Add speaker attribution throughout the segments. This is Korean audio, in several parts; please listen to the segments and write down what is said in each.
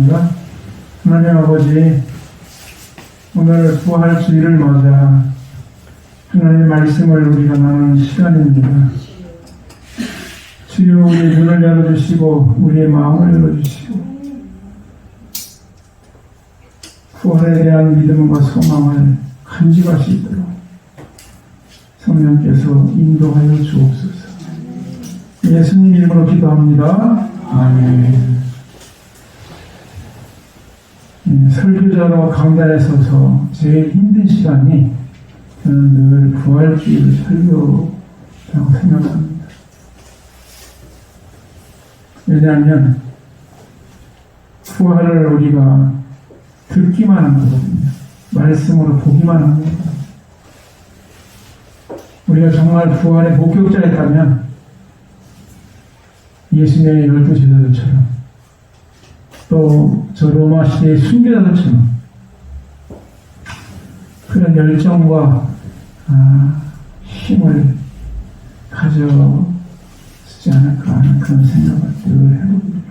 Speaker 1: 기도합니다. 하나님 아버지, 오늘 부활 주일을 맞아 하나님의 말씀을 우리가 나누는 시간입니다. 주여 우리의 눈을 열어주시고 우리의 마음을 열어주시고 부활에 대한 믿음과 소망을 간직할 수 있도록 성령께서 인도하여 주옵소서. 예수님 이름으로 기도합니다. 아멘. 설교자로 강단에 서서 제일 힘든 시간이 저는 늘 부활주일 설교라고 생각합니다. 왜냐하면 부활을 우리가 듣기만 한 거거든요. 말씀으로 보기만 한 거거든요. 우리가 정말 부활의 목격자였다면 예수님의 12제자들처럼 또 저 로마 시대의 순교자들처럼 그런 열정과 힘을 가져쓰지 않을까 하는 그런 생각을 늘 해봅니다.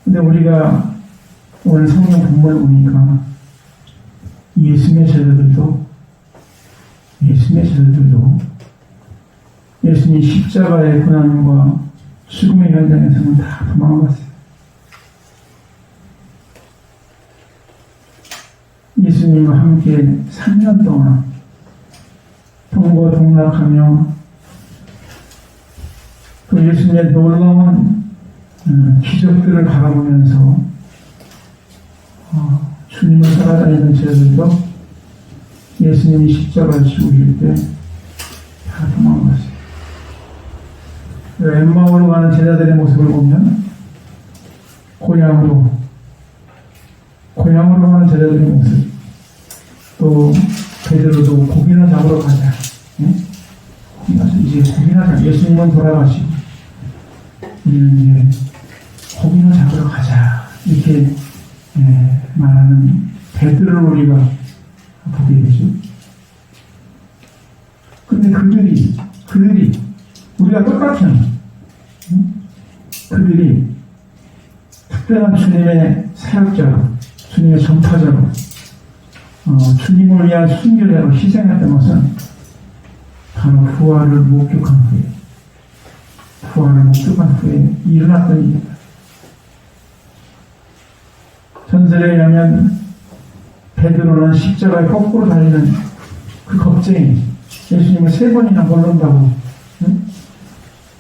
Speaker 1: 근데 우리가 오늘 성경 본문을 보니까 예수님의 제자들도 예수님 십자가의 고난과 죽음의 현장에서는 다 도망갔어요. 예수님과 함께 3년 동안 동고동락하며 또 예수님의 놀라운 기적들을 바라보면서 주님을 따라다니는 제자들도 예수님이 십자가를 지우실 때 다 도망갔어요. 엠마오로 가는 제자들의 모습을 보면 고향으로 가는 제자들의 모습, 또 베드로도 고기나 잡으러 가자. 이제 고기나 잡자. 예수님은 돌아가시고 우리는 이제 고기나 잡으러 가자. 이렇게 말하는 베드로를 우리가 보게 되죠. 근데 그들이 우리가 똑같은 그들이 특별한 주님의 사역자로, 주님의 전파자로, 주님을 위한 순교자로 희생했던 것은 바로 부활을 목격한 후에 일어났던 일입니다. 전설에 의하면 베드로는 십자가에 거꾸로 달리는 그 겁쟁이, 예수님을 3번이나 모른다고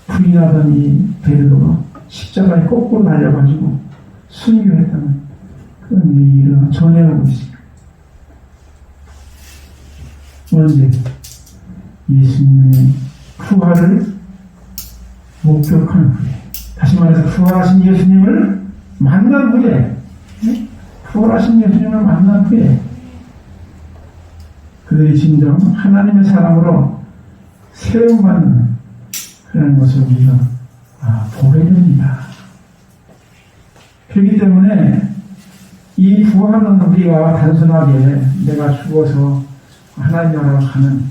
Speaker 1: 부인하던 이 베드로가 십자가에 거꾸로 달려가지고 순교했다는 그런 얘기를 전해오고 있습니다. 언제? 예수님의 부활을 목격한 후에, 다시 말해서 부활하신 예수님을 만난 후에, 그들이 진정 하나님의 사람으로 세움받는 그런 것을 우리가 보게 됩니다. 그렇기 때문에 이 부활은 우리가 단순하게 내가 죽어서 하나님 나라로 가는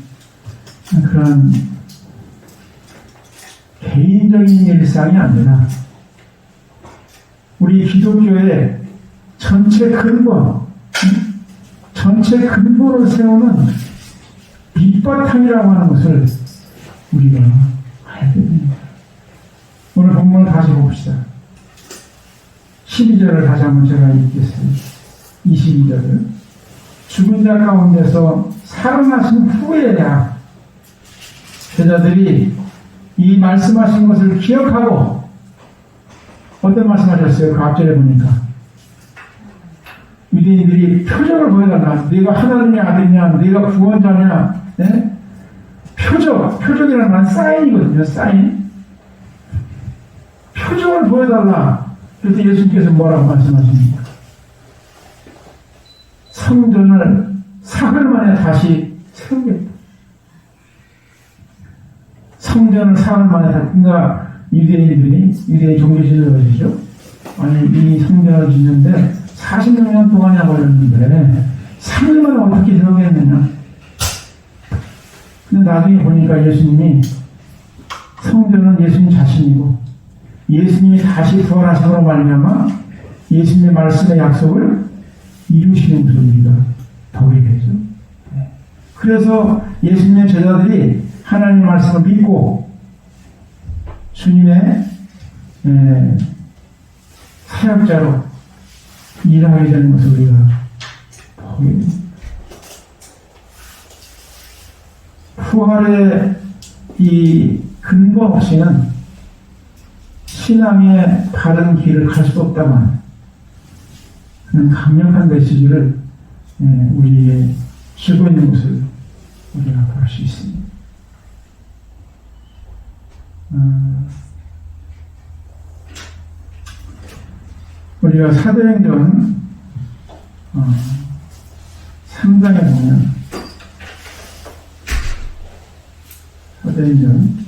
Speaker 1: 그런 개인적인 일상이 아니라 우리 기독교의 전체 근본을 세우는 밑바탕이라고 하는 것을 우리가 알게 됩니다. 오늘 본문을 다시 봅시다. 12절을 다시 한번 제가 읽겠습니다. 22절을 죽은 자 가운데서 살아나신 후에야 제자들이 이 말씀하신 것을 기억하고, 어떤 말씀하셨어요? 그 앞절에 보니까 유대인들이 표적을 보여달라. 네가 하나님의 아들이냐, 네가 구원자냐, 표적이라는 건 사인이거든요. 사인. 표적을 보여달라. 그래서 예수님께서 뭐라고 말씀하십니까? 성전을 사흘 만에 다시 세우겠다. 성전을 사흘 만에 다시, 그러니까 유대인 종교 지도자들이죠. 아니, 이 성전을 짓는데 40년 동안이나 걸렸는데 3일 만에 어떻게 세우겠느냐. 근데 나중에 보니까 예수님이 성전은 예수님 자신이고 예수님이 다시 부활하심으로 말미암아 예수님의 말씀의 약속을 이루시는 것을 우리가 보게 되죠. 그래서 예수님의 제자들이 하나님의 말씀을 믿고 주님의 사역자로 일하게 되는 것을 우리가 보게 됩니다. 부활의 이 근거 없이는 신앙의 바른 길을 갈 수 없다만 그런 강력한 메시지를 우리에게 주고 있는 것을 우리가 볼 수 있습니다. 우리가 사도행전 3장에 보면 사도행전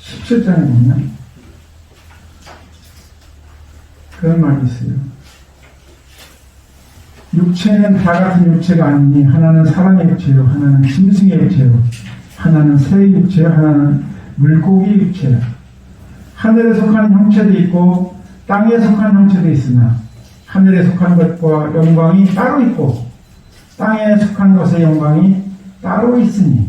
Speaker 1: 17장에 보면 그런 말이 있어요. 육체는 다 같은 육체가 아니니 하나는 사람의 육체요, 하나는 짐승의 육체요, 하나는 새의 육체요, 하나는 물고기 육체요. 하늘에 속한 형체도 있고 땅에 속한 형체도 있으나 하늘에 속한 것과 영광이 따로 있고 땅에 속한 것의 영광이 따로 있으니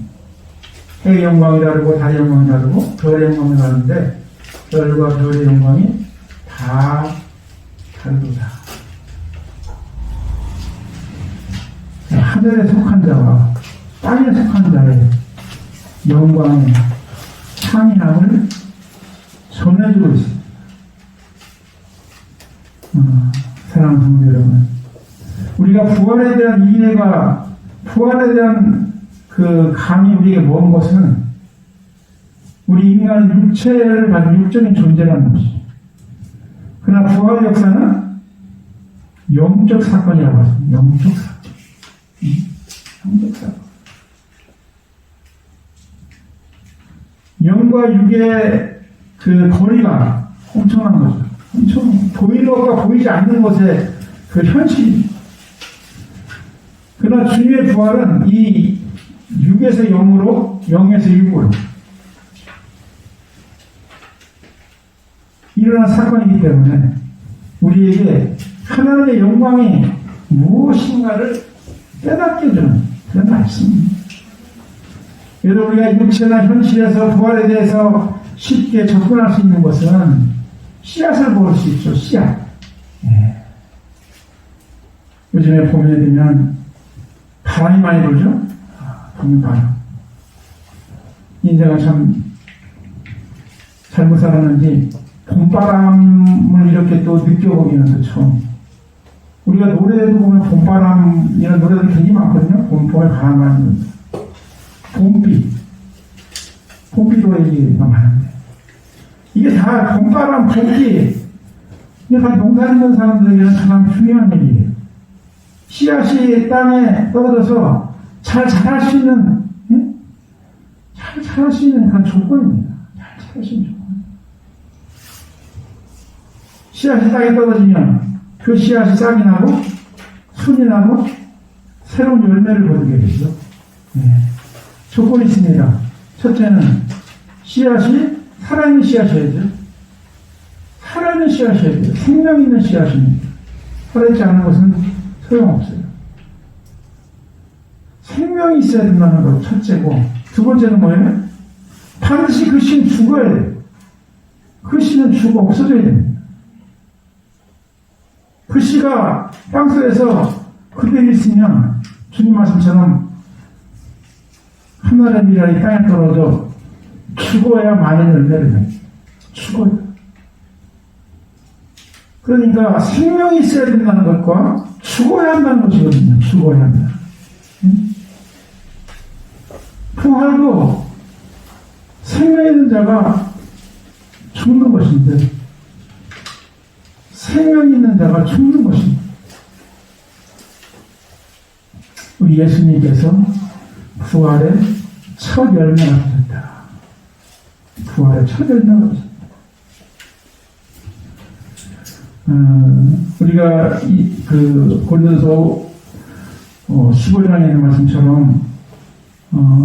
Speaker 1: 해의 영광이 다르고 달의 영광이 다르고 별의 영광이 다른데 별과 별의 영광이 다 다르다. 하늘에 속한 자와 땅에 속한 자의 영광의 상향을 전해주고 있습니다. 사랑하는 성도 여러분, 우리가 부활에 대한 이해가, 부활에 대한 그 감이 우리에게 먼 것은 우리 인간은 육체를 가진 육적인 존재라는 것이죠. 그러나 부활의 역사는 영적 사건이라고 하습니다. 영적 사건. 영적 사건. 영과 육의 그 거리가 엄청난 거죠. 엄청 보이는 것과 보이지 않는 것의 그 현실입니다. 그러나 주님의 부활은 이 육에서 영으로, 영에서 육으로 일어난 사건이기 때문에 우리에게 하나님의 영광이 무엇인가를 깨닫게 해주는 그런 말씀입니다. 여러분, 우리가 육체나 현실에서 부활에 대해서 쉽게 접근할 수 있는 것은 씨앗을 볼 수 있죠. 씨앗. 요즘에 봄에 되면 바람이 많이 불죠. 봄 바람. 인생을 참 잘못 살았는지 봄바람을 이렇게 또 느껴보기는 또 처음. 우리가 노래도 보면 봄바람 이런 노래들 되게 많거든요. 봄에 바람 많이 불. 봄비로 얘기가 많은데 이게 다 봄바람, 봄비 이게 다 농사 짓는 사람들에게는 가장 중요한 얘기예요. 씨앗이 땅에 떨어져서 잘 자랄 수 있는 잘 자랄 수 있는 그런 조건입니다. 잘 자랄 수 있는 조건. 씨앗이 땅에 떨어지면 그 씨앗이 싹이 나고 순이 나고 새로운 열매를 거두게 되죠. 조건이 있습니다. 첫째는 씨앗이 살아있는 씨앗이어야죠. 살아있는 씨앗이어야 돼요. 생명 있는 씨앗입니다. 살아있지 않은 것은 소용없어요. 생명이 있어야 된다는 것 첫째고, 두 번째는 뭐예요? 반드시 그 씨는 죽어야 돼요. 그 씨는 죽어 없어져야 됩니다. 그 씨가 땅속에서 그대로 있으면 주님 말씀처럼 하늘의 미랄이 땅에 떨어져 죽어야 많은 열매를 맺어요. 죽어요. 그러니까 생명이 있어야 된다는 것과 죽어야 한다는 것이거든요. 죽어야 한다. 부활도 생명 있는 자가 죽는 것인데 생명 있는 자가 죽는 것입니다. 우리 예수님께서 부활의 첫 열매가 되셨다. 부활의 첫 열매가 되셨다. 우리가 고린도서 15장에 있는 말씀처럼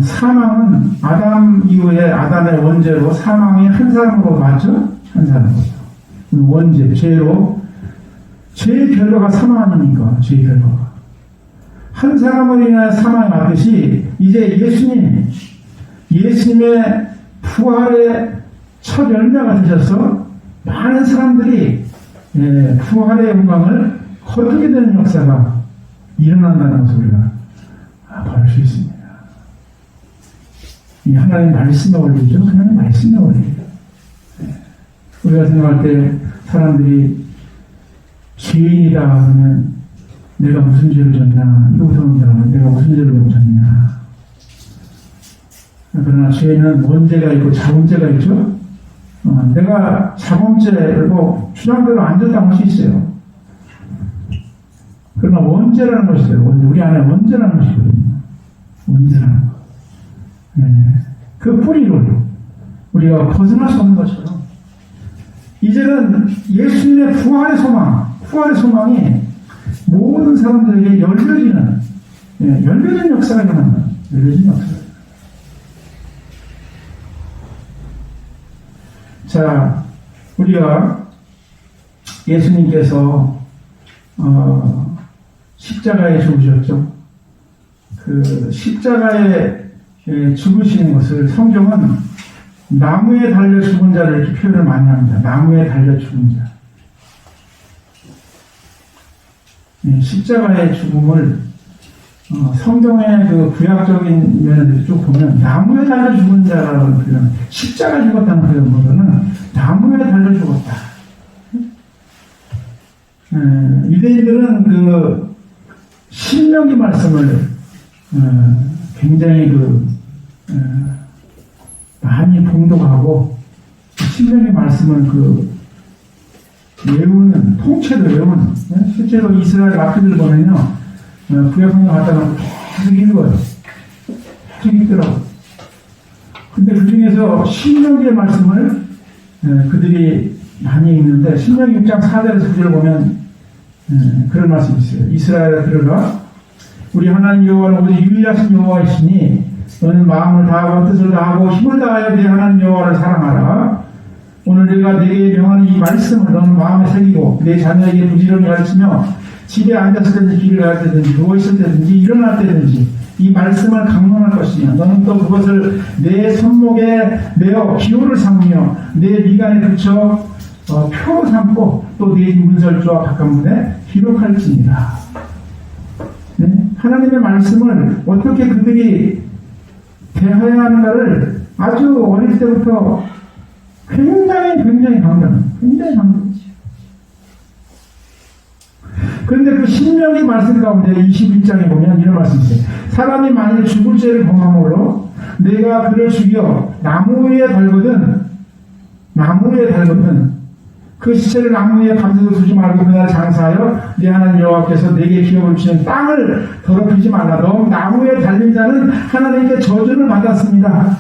Speaker 1: 사망은 아담 이후에 아담의 원죄로 사망이 한 사람으로 맞죠? 한 사람으로. 원죄, 죄로. 죄의 결과가 사망 아닙니까? 죄의 결과가. 한 사람을 인하여 사망이 왔듯이 이제 예수님의 부활의 첫 열매가 되셔서 많은 사람들이 부활의 영광을 거두게 되는 역사가 일어난다는 것을 우리가 볼 수 있습니다. 이 하나님 말씀의 원리죠. 하나님 말씀의 원리예요. 우리가 생각할 때 사람들이 죄인이다 하면 내가 무슨 죄를 졌냐, 내가 무슨 죄를 졌냐. 그러나 죄는 원죄가 있고 자범죄가 있죠. 내가 자범죄고 주장대로 안 졌다고 할 수 있어요. 그러나 원죄라는 것이 있어요. 우리 안에 원죄라는 것이거든요. 원죄라는 것. 그 뿌리를 우리가 벗어날 수 없는 것처럼 이제는 예수님의 부활의 소망이 모든 사람들에게 열려지는 역사가 일어난다. 열려진 역사. 자, 우리가 예수님께서 십자가에 죽으셨죠. 그 십자가에 죽으시는 것을 성경은 나무에 달려 죽은 자를 이렇게 표현을 많이 합니다. 나무에 달려 죽은 자. 십자가의 죽음을 성경의 그 구약적인 면에서 쭉 보면 나무에 달려 죽은 자라는 표현, 십자가 죽었다는 표현보다는 나무에 달려 죽었다. 유대인들은 그 신명기 말씀을 굉장히 많이 봉독하고 신명기 말씀을 외우는, 통째로 외우는, 실제로 이스라엘 랍비들 보면요, 구약성경 갖다 놓고 계속 읽어요. 계속 읽더라고요. 근데 그 중에서 신명기의 말씀을 그들이 많이 읽는데, 신명기 6장 4절에서 9절을 보면 그런 말씀이 있어요. 이스라엘에 들어가 우리 하나님 여호와는 오직 유일하신 여호와이시니 너는 마음을 다하고 뜻을 다하고 힘을 다하여 내 하나님 여호와를 사랑하라. 오늘 내가 네게 명하는 이 말씀을 너는 마음에 새기고 내 자녀에게 부지런히 가르치며 집에 앉았을 때든지 길을 갈 때든지 누워있을 때든지 일어날 때든지 이 말씀을 강론할 것이며 너는 또 그것을 내 손목에 메어 기호를 삼으며 내 미간에 붙여 표로 삼고 또 내 문설주와 각각문에 기록할지니라. 네? 하나님의 말씀을 어떻게 그들이 대해야 하는가를 아주 어릴 때부터 굉장히 강조하죠. 그런데 그 신명기 말씀 가운데 21장에 보면 이런 말씀이 있어요. 사람이 만일 죽을 죄를 범함으로 내가 그를 죽여 나무 위에 달거든 그 시체를 나무 위에 밤새도 두지 말고 그날 장사하여 네 하나님 여호와께서 내게 기업을 주시는 땅을 더럽히지 말라. 너 나무 위에 달린 자는 하나님께 저주를 받았습니다.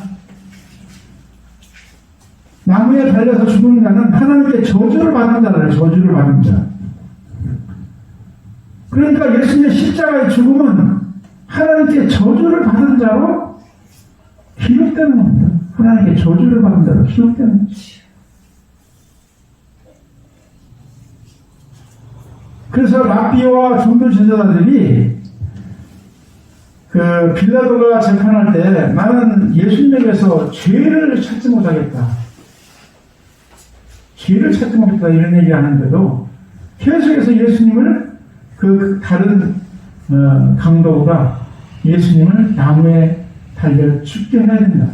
Speaker 1: 나무에 달려서 죽은 자는 하나님께 저주를 받은 자를 저주를 받은 자. 그러니까 예수님의 십자가의 죽음은 하나님께 저주를 받은 자로 기록되는 겁니다. 하나님께 저주를 받은 자로 기록되는 것이죠. 그래서 랍비와 종교 지도자들이 그 빌라도가 재판할 때 나는 예수님에게서 죄를 찾지 못하겠다. 이런 얘기 하는데도 계속해서 예수님을 그 다른 강도가 예수님을 나무에 달려 죽게 해야 된다.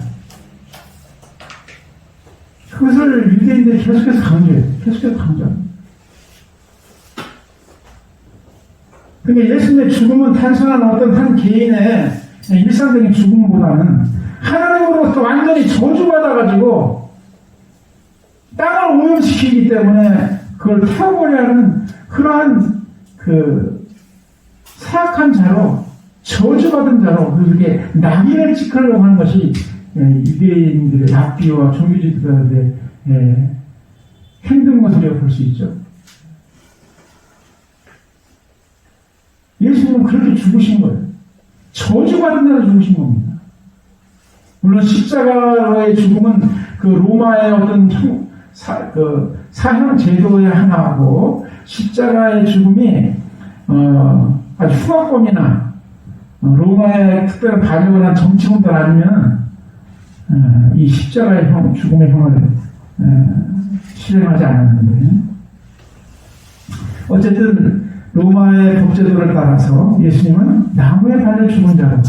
Speaker 1: 그것을 유대인들이 계속해서 강조합니다. 그러니까 예수님의 죽음은 단순한 어떤 한 개인의 일상적인 죽음보다는 하나님으로부터 완전히 저주받아가지고 땅을 오염시키기 때문에 그걸 태워버려야 하는 그러한 그 사악한 자로 저주받은 자로 그렇게 낙인을 찍으려고 하는 것이 유대인들의 랍비와 종교지도자들의 힘든 것을 우리가 볼 수 있죠. 예수님은 그렇게 죽으신 거예요. 저주받은 자로 죽으신 겁니다. 물론 십자가의 죽음은 그 로마의 어떤 사형 제도의 하나고, 십자가의 죽음이 아주 흉악범이나 로마의 특별한 반역을 한 정치범들 아니면 이 십자가의 죽음의 형을 실행하지 않았는데, 어쨌든 로마의 법제도를 따라서 예수님은 나무에 달려 죽은 자로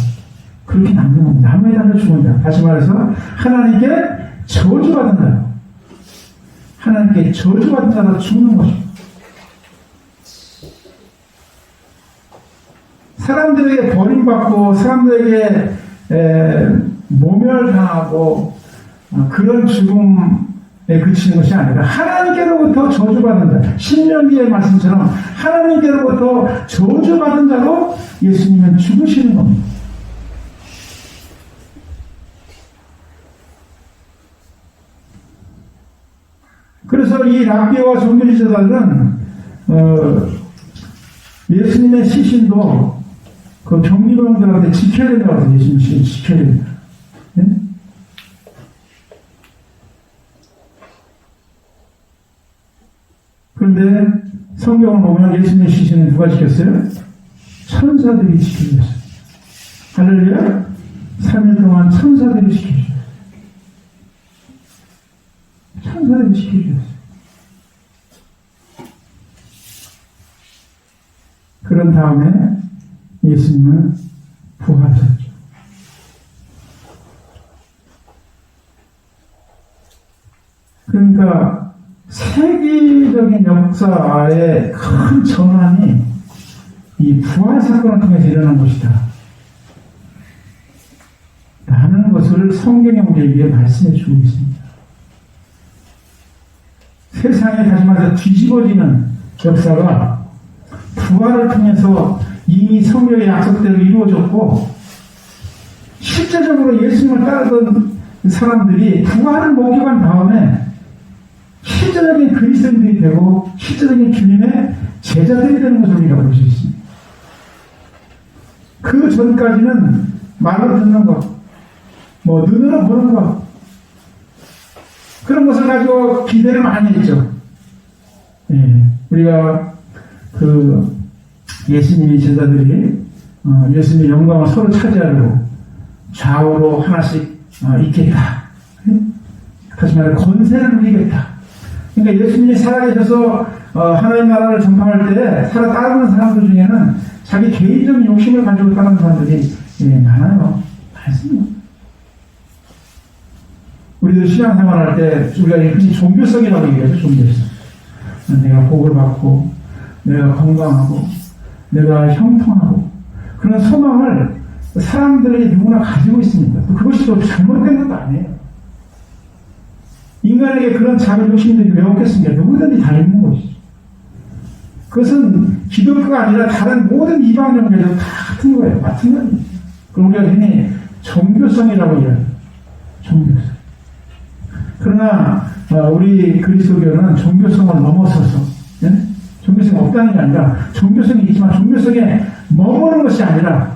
Speaker 1: 그렇게 남는 겁니다. 나무에 달려 죽은 자. 다시 말해서 하나님께 저주받은 자로, 하나님께 저주받은 자로 죽는 것입니다. 사람들에게 버림받고 사람들에게 모멸당하고 그런 죽음에 그치는 것이 아니라 하나님께로부터 저주받은 자, 신명기의 말씀처럼 하나님께로부터 저주받은 자로 예수님은 죽으시는 겁니다. 그래서 이 랍비와 종교지도자들은 예수님의 시신도 그 경비병들한테 지켜야 된다고 해서 예수님 시신 지켜야 된다. 네? 그런데 성경을 보면 예수님의 시신은 누가 지켰어요? 천사들이 지켜줬어요. 할렐루야? 3일 동안 천사들이 지켜줬어요. 천사들이 지켜줬어요. 그런 다음에 예수님은 부활하셨죠. 그러니까 세계적인 역사의 큰 전환이 이 부활 사건을 통해서 일어난 것이다 라는 것을 성경이 우리에게 말씀해 주고 있습니다. 세상에 다시 말해서 뒤집어지는 역사가 부활을 통해서 이미 성경의 약속대로 이루어졌고, 실제적으로 예수님을 따르던 사람들이 부활을 목격한 다음에 실제적인 그리스도인들이 되고 실제적인 주님의 제자들이 되는 것을 우리가 볼 수 있습니다. 그 전까지는 말로 듣는 것, 눈으로 보는 것, 그런 것을 가지고 기대를 많이 했죠. 예, 우리가 예수님의 제자들이 예수님의 영광을 서로 차지하려고 좌우로 하나씩 있겠다. 다시 말해 권세를 누리겠다. 그러니까 예수님이 살아계셔서 하나님 나라를 전파할 때 살아 따르는 사람들 중에는 자기 개인적인 욕심을 가지고 따르는 사람들이 많아요. 많습니다. 우리도 신앙생활할 때 우리가 흔히 종교성이라고 얘기하죠. 종교성. 내가 복을 받고 내가 건강하고 내가 형통하고 그런 소망을 사람들이 누구나 가지고 있습니다. 또 그것이 또 잘못된 것도 아니에요. 인간에게 그런 작은 욕심들이 왜 없겠습니까? 누구든지 다 있는 것이죠. 그것은 기독교가 아니라 다른 모든 이방 종교도 다 같은 거예요. 마찬가지입니다. 그럼 우리가 흔히 종교성이라고 이야기해요. 종교성. 그러나 우리 그리스도교는 종교성을 넘어서서, 예? 종교성이 없다는 게 아니라 종교성이 있지만 종교성에 머무는 것이 아니라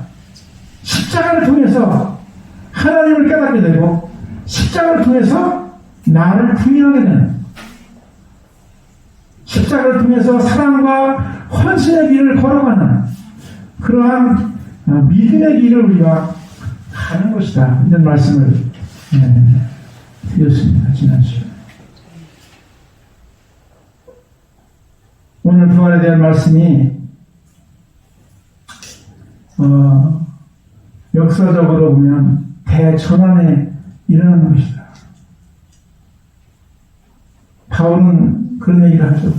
Speaker 1: 십자가를 통해서 하나님을 깨닫게 되고 십자가를 통해서 나를 부인하게 되는, 십자가를 통해서 사랑과 헌신의 길을 걸어가는 그러한 믿음의 길을 우리가 가는 것이다. 이런 말씀을 드렸습니다. 지난 시간에. 오늘 부활에 대한 말씀이 역사적으로 보면 대전환에 일어나는 것이다. 바울은 그런 얘기를 하죠.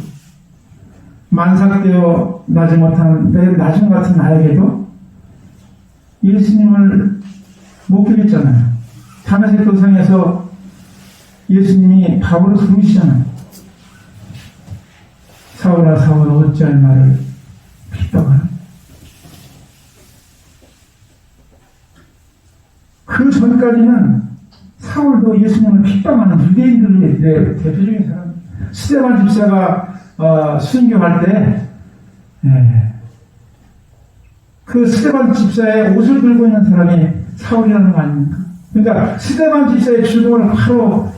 Speaker 1: 만삭되어 나지 못한 내 나중 같은 나에게도 예수님을 목격했잖아요. 다메섹 도상에서 예수님이 바울을 부르시잖아요. 사울아 사울아 어찌할 나를 핍박하는. 그 전까지는 사울도 예수님을 핍박하는 유대인들의 대표적인 사람. 스데반 집사가 순교할 때 그 스데반 집사의 옷을 들고 있는 사람이 사울이라는 거 아닙니까? 그러니까 스데반 지사의 죽음을 바로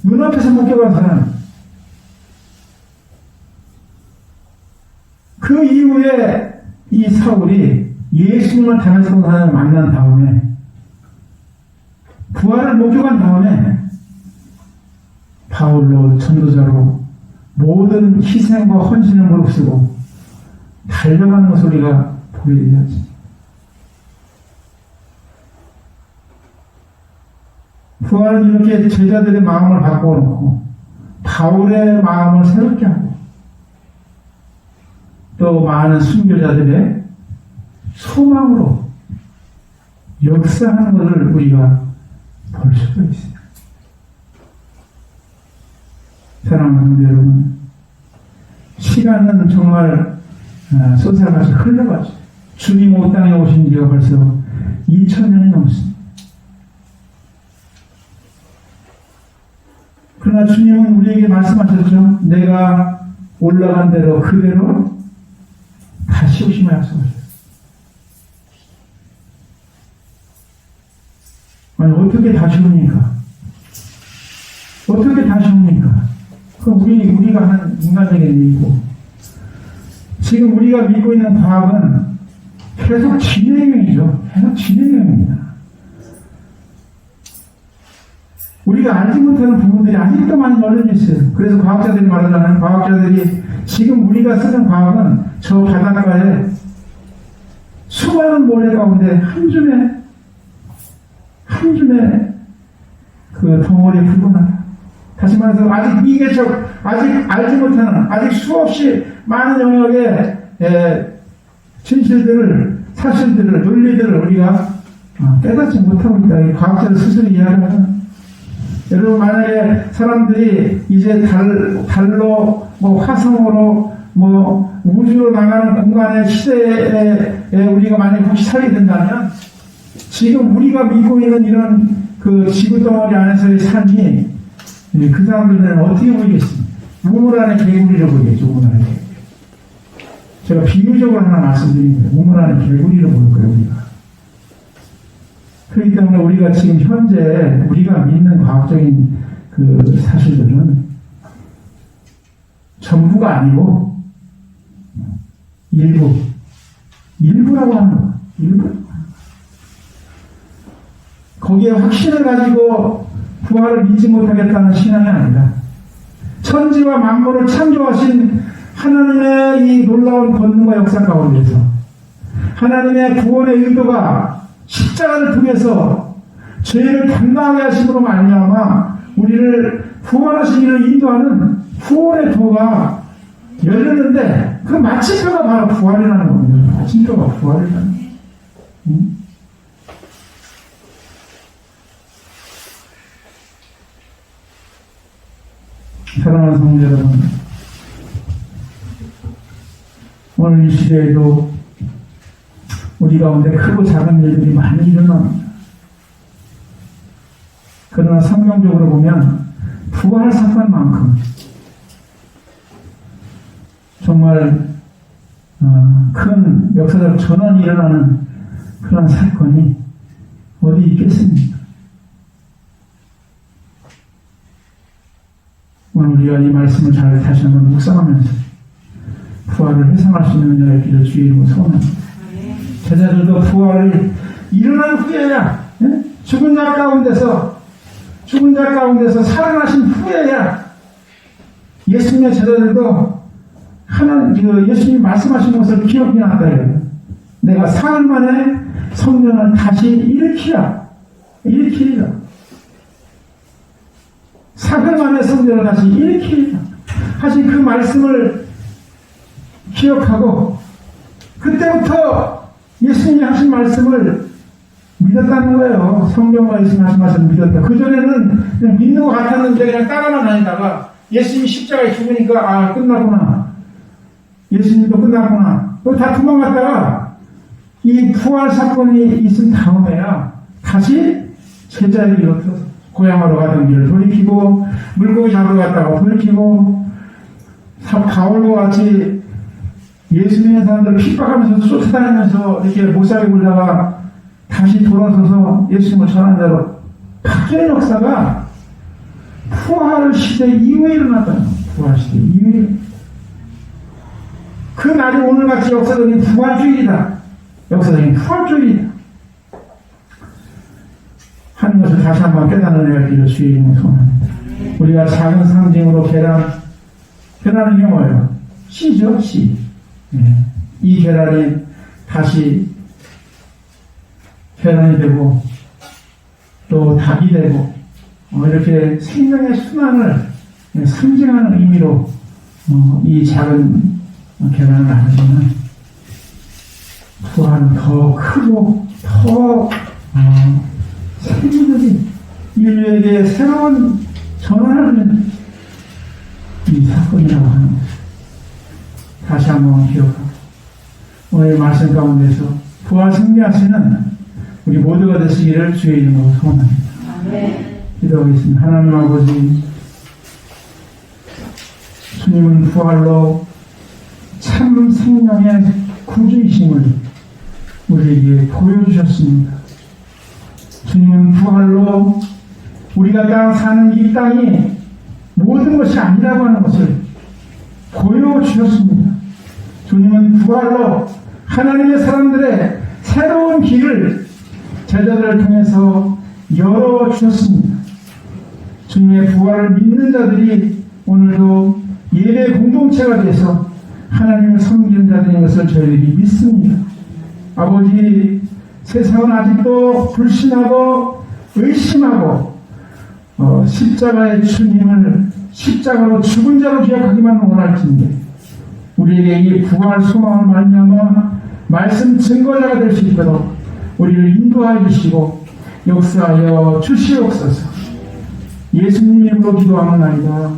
Speaker 1: 눈앞에서 목격한 사람. 그 이후에 이 사울이 예수님을 다메섹 사람을 만난 다음에 부활을 목격한 다음에 바울로 전도자로 모든 희생과 헌신을 무릅쓰고 달려가는 것을 우리가 보게 되었지. 부활은 이렇게 제자들의 마음을 바꿔놓고 바울의 마음을 새롭게 하고 또 많은 순교자들의 소망으로 역사하는 것을 우리가 볼 수도 있어요. 사랑하는 성도 여러분, 시간은 정말 쏟아가서 흘러가죠. 주님 이 땅에 오신 지가 벌써 2000년이 넘습니다. 그러나 주님은 우리에게 말씀하셨죠. 내가 올라간 대로 그대로 다시 오심을 약속하셨어요. 아니, 어떻게 다시 옵니까? 어떻게 다시 옵니까? 그건 우리가 하는 인간적인 일이고, 지금 우리가 믿고 있는 과학은 계속 진행형이죠. 계속 진행형입니다. 우리가 알지 못하는 부분들이 아직도 많이 널려져 있어요. 그래서 과학자들이 말하자면, 과학자들이 지금 우리가 쓰는 과학은 저 바닷가에 수많은 모래 가운데 한 줌의 그 덩어리에 불과하다. 다시 말해서 아직 미개척, 아직 알지 못하는, 아직 수없이 많은 영역의 진실들을, 사실들을, 논리들을 우리가 깨닫지 못하고 있다. 이 과학자들 스스로 이야기하는. 여러분, 만약에 사람들이 이제 달로, 화성으로, 우주로 나가는 공간의 시대에 우리가 만약에 혹시 살게 된다면, 지금 우리가 믿고 있는 이런 그 지구덩어리 안에서의 삶이 그 사람들은 어떻게 보이겠습니까? 우물 안에 개구리로 보이겠죠, 우물 안에 개구리. 제가 비유적으로 하나 말씀드린 거예요. 우물 안에 개구리로 보일 거예요, 우리가. 그렇기 때문에 우리가 지금 현재 우리가 믿는 과학적인 그 사실들은 전부가 아니고 일부라고 하는 거예요. 일부. 거기에 확신을 가지고 부활을 믿지 못하겠다는 신앙이 아니라 천지와 만물을 창조하신 하나님의 이 놀라운 권능과 역사 가운데서 하나님의 구원의 의도가 십자가를 통해서 죄를 담당하게 하심으로 말미암아 우리를 구원하신 이를 인도하는 구원의 도가 열렸는데 그 마침표가 바로 부활이라는 겁니다. 마침표가 부활이라는 거예요. 사랑하는 성도 여러분, 오늘 이 시대에도 우리 가운데 크고 작은 일들이 많이 일어납니다. 그러나 성경적으로 보면 부활 사건만큼 정말 큰 역사적 전환이 일어나는 그런 사건이 어디 있겠습니까? 오늘 우리가 이 말씀을 잘 다시 한번 묵상하면서 부활을 회상할 수 있는 은혜를 빌어 주의 이름으로 소원합니다. 제자들도 부활을 일어난 후에야, 죽은 자 가운데서 살아나신 후에야 예수님의 제자들도 예수님이 말씀하신 것을 기억해 놨다 이거예요. 내가 사흘 만에 성령을 다시 일으키리라. 사흘 만에 성령을 다시 일으키리라 하신 그 말씀을 기억하고 그때부터 예수님이 하신 말씀을 믿었다는 거예요. 성경과 예수님 하신 말씀을 믿었다. 그전에는 그냥 믿는 것 같았는데 그냥 따라만 다니다가 예수님이 십자가에 죽으니까 끝났구나. 예수님도 끝났구나. 다 도망갔다가 이 부활 사건이 있은 다음에야 다시 제자에게 일어서서 고향으로 가던 길을 돌이키고 물고기 잡으러 갔다가 돌이키고 바울과 같이 예수님의 사람들을 핍박하면서 쫓아다니면서 이렇게 못살게 굴다가 다시 돌아서서 예수님을 전한 자로 바뀌는 역사가 부활 시대 이후에 일어났다는 거예요. 부활 시대 이후에. 그 날이 오늘같이 역사적인 부활주일이다. 역사적인 부활주일이다. 하는 것을 다시 한번 깨닫는 애가 되기를 주의 이름으로 소원합니다. 우리가 작은 상징으로 계란은 영어예요. 씨죠, 씨. 네. 이 계란이 다시 계란이 되고 또 닭이 되고 이렇게 생명의 순환을 상징하는 의미로 이 작은 계란을 나누지만 부활은 더 크고 더 세계적인 인류에게 새로운 전환을 이 사건이라고 하는 것을 다시 한번 기억하고 오늘 말씀 가운데서 부활 승리하시는 우리 모두가 되시기를 주의 이름으로 소원합니다. 기도하겠습니다. 하나님 아버지, 주님은 부활로 참 생명의 구주이심을 우리에게 보여주셨습니다. 주님은 부활로 우리가 땅 사는 이 땅이 모든 것이 아니라고 하는 것을 보여주셨습니다. 주님은 부활로 하나님의 사람들의 새로운 길을 제자들을 통해서 열어주셨습니다. 주님의 부활을 믿는 자들이 오늘도 예배 공동체가 돼서 하나님을 섬기는 자들인 것을 저희들이 믿습니다. 아버지, 세상은 아직도 불신하고 의심하고 십자가의 주님을 십자가로 죽은 자로 기억하기만 원할진데 우리에게 이 부활 소망을 말미암아 말씀 증거자가 될 수 있도록 우리를 인도하여 주시고 역사하여 주시옵소서. 예수님 이름으로 기도하는 아이다.